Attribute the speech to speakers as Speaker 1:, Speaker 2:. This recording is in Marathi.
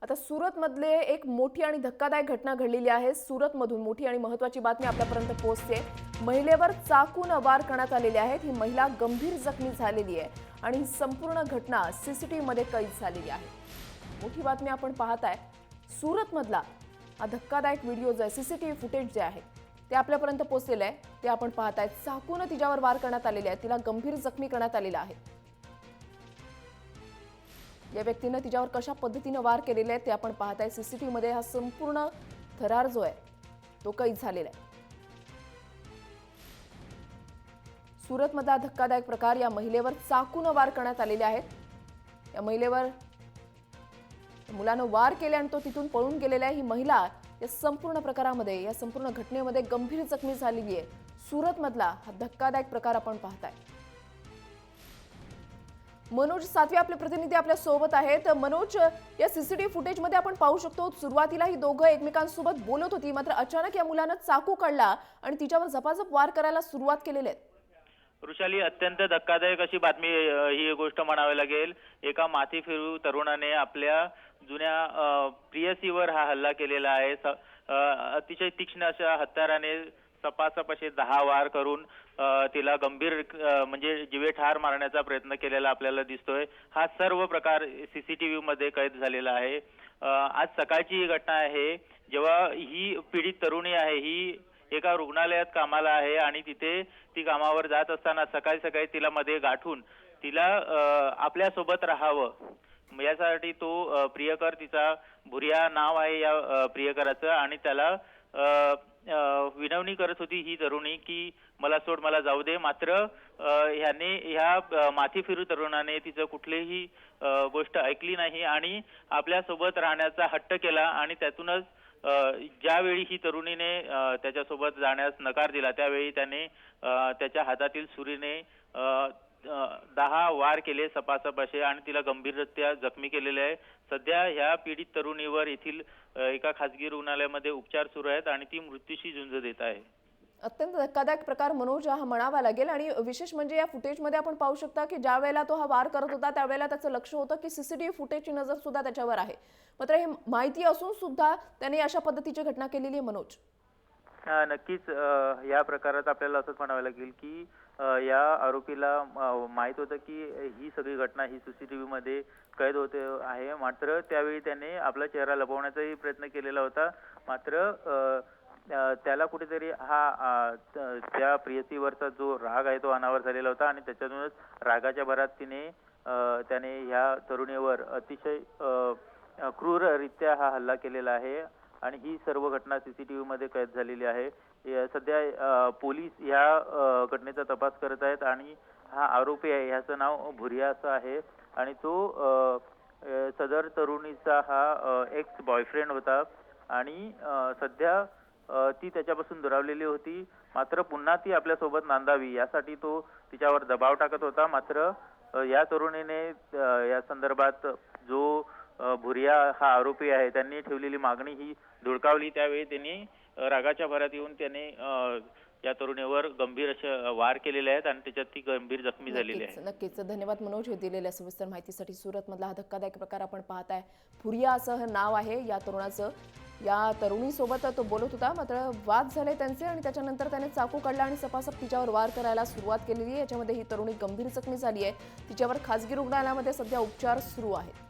Speaker 1: आता सुरतमधले एक मोठी आणि धक्कादायक घटना घडलेली आहे। सुरतमधून मोठी आणि महत्त्वाची बातमी आपल्यापर्यंत पोहोचते। महिलेवर चाकूने वार करण्यात आलेले आहेत। ही महिला गंभीर जखमी झालेली आहे आणि संपूर्ण घटना सीसीटीव्हीमध्ये कैद झालेली आहे। मोठी बातमी आपण पाहताय। सुरतमधला हा धक्कादायक व्हिडिओ जो आहे, सीसीटीव्ही फुटेज जे आहे ते आपल्यापर्यंत पोहोचलेलं आहे, ते आपण पाहताय। चाकूने तिच्यावर वार करण्यात आलेले आहे, तिला गंभीर जखमी करण्यात आलेला आहे। या व्यक्तीने तिच्यावर कशा पद्धतीने वार केलेले आहेत ते आपण पाहताय। सीसीटीव्ही मध्ये हा संपूर्ण थरार जो आहे तो कैद झालेला आहे। सुरतमधला धक्कादायक प्रकार, या महिलेवर चाकूने वार करण्यात आलेले आहेत। या महिलेवर मुलानं वार केले आणि तो तिथून पळून गेलेला आहे। ही महिला या संपूर्ण प्रकारामध्ये, या संपूर्ण घटनेमध्ये गंभीर जखमी झालेली आहे। सुरतमधला हा धक्कादायक प्रकार आपण पाहताय। मनोज सातवे आपले प्रतिनिधी आपल्या सोबत आहेत। मनोज, या सीसीटीव्ही फुटेज मध्ये आपण पाहू शकतो सुरुवातीला ही दोघं एकमेकांसोबत बोलत होती, मात्र अचानक या मुलानं चाकू काढला आणि तिच्यावर झपाझप वार करायला सुरुवात केलेली आहे।
Speaker 2: वृषाली, अत्यंत धक्कादायक अशी बातमी ही गोष्ट म्हणावी लागेल। एका माथेफिरू तरुणाने आपल्या जुन्या प्रियसीवर हा हल्ला केलेला आहे। अतिशय तीक्ष्ण अशा हत्याराने सपासप असे 10 वार करून तिला गंभीर म्हणजे जीवेठार मारण्याचा प्रयत्न केलेला आपल्याला दिसतोय। हा सर्व प्रकार सीसीटीव्ही मध्ये कैद झालेला आहे। आज सकाळची ही घटना आहे, जेव्हा ही पीडित तरुणी आहे ही एका रुग्णालयात कामाला आहे आणि तिथे ती कामावर जात असताना सकाळी सकाळी तिला मध्ये गाठून तिला आपल्या सोबत राहावं यासाठी तो प्रियकर, तिचा भुरिया नाव आहे या प्रियकराचं, आणि त्याला विनवणी करत होती ही तरुणी की मला सोड, मला जाऊ दे। मात्र ह्या माथेफिरू तरुणाने तिचं कुठलीही गोष्ट ऐकली नाही आणि आपल्या सोबत राहण्याचा हट्ट केला आणि त्यातूनच ज्यावेळी ही तरुणीने त्याच्यासोबत जाण्यास नकार दिला त्यावेळी त्याने त्याच्या हातातील सुरीने 10 वार केले सपासप असे आणि तिला गंभीररित्या जखमी केलेले आहे। सध्या ह्या पीडित तरुणीवर येथील एका खासगी रुग्णालयामध्ये उपचार सुरू आहेत आणि ती मृत्यूशी झुंज देत आहे।
Speaker 1: अत्यंत धक्कादायक प्रकार मनोज हा म्हणावा लागेल। आणि विशेष म्हणजे या फुटेजमध्ये आपण पाहू शकता की ज्या वेळेला तो हा वार करत होता त्यावेळेला त्याचं लक्ष होतं की सीसीटीव्ही फुटेजची नजर सुद्धा त्याच्यावर आहे, मात्र हे माहिती असून सुद्धा त्याने अशा पद्धतीची घटना केलेली आहे। मनोज,
Speaker 2: नक्कीच या प्रकारात आपल्याला असंच म्हणावं लागेल की या आरोपीला माहित होतं की ही सगळी घटना ही सीसीटीव्ही मध्ये कैद होते आहे, मात्र त्यावेळी त्याने आपला चेहरा लपवण्याचाही प्रयत्न केलेला होता। मात्र त्याला कुठेतरी हा त्या प्रियसीवरचा जो राग आहे तो अनावर झालेला होता आणि त्याच्यातूनच रागाच्या भरात त्याने ह्या तरुणीवर अतिशय क्रूररित्या हा हल्ला केलेला आहे आणि ही सर्व घटना सीसीटीव्ही मध्ये कैद झालेली आहे। सध्या पोलीस या घटनेचा तपास करत आहेत आणि हा आरोपी आहे ह्याचं नाव भुरिया असं आहे आणि तो सदर तरुणीचा हा एक्स बॉयफ्रेंड होता आणि सध्या ती त्याच्यापासून दुरावलेली होती, मात्र पुन्हा ती आपल्यासोबत नांदावी यासाठी तो तिच्यावर दबाव टाकत होता। मात्र या तरुणीने या संदर्भात जो भुरिया हा आरोपी आहे त्यांनी ठेवलेली मागणी ही धुडकावली। त्यावेळी त्यांनी रागाच्या भरात येऊन त्याने या तरुणीवर गंभीर असे वार केलेले आहेत आणि त्याच्यात ती गंभीर जखमी झालेली आहे।
Speaker 1: नक्कीच धन्यवाद मनोज, हे दिलेल्या सविस्तर माहितीसाठी। सुरतमधला हा धक्कादायक प्रकार आपण पाहताय। भुरिया असं नाव आहे या तरुणाचं। या तरुणीसोबत तो बोलत होता, मात्र वाद झाले त्यांचे आणि त्याच्यानंतर त्याने चाकू काढला आणि सपासप तिच्यावर वार करायला सुरुवात केलेली आहे। याच्यामध्ये ही तरुणी गंभीर जखमी झाली आहे। तिच्यावर खासगी रुग्णालयामध्ये सध्या उपचार सुरू आहेत।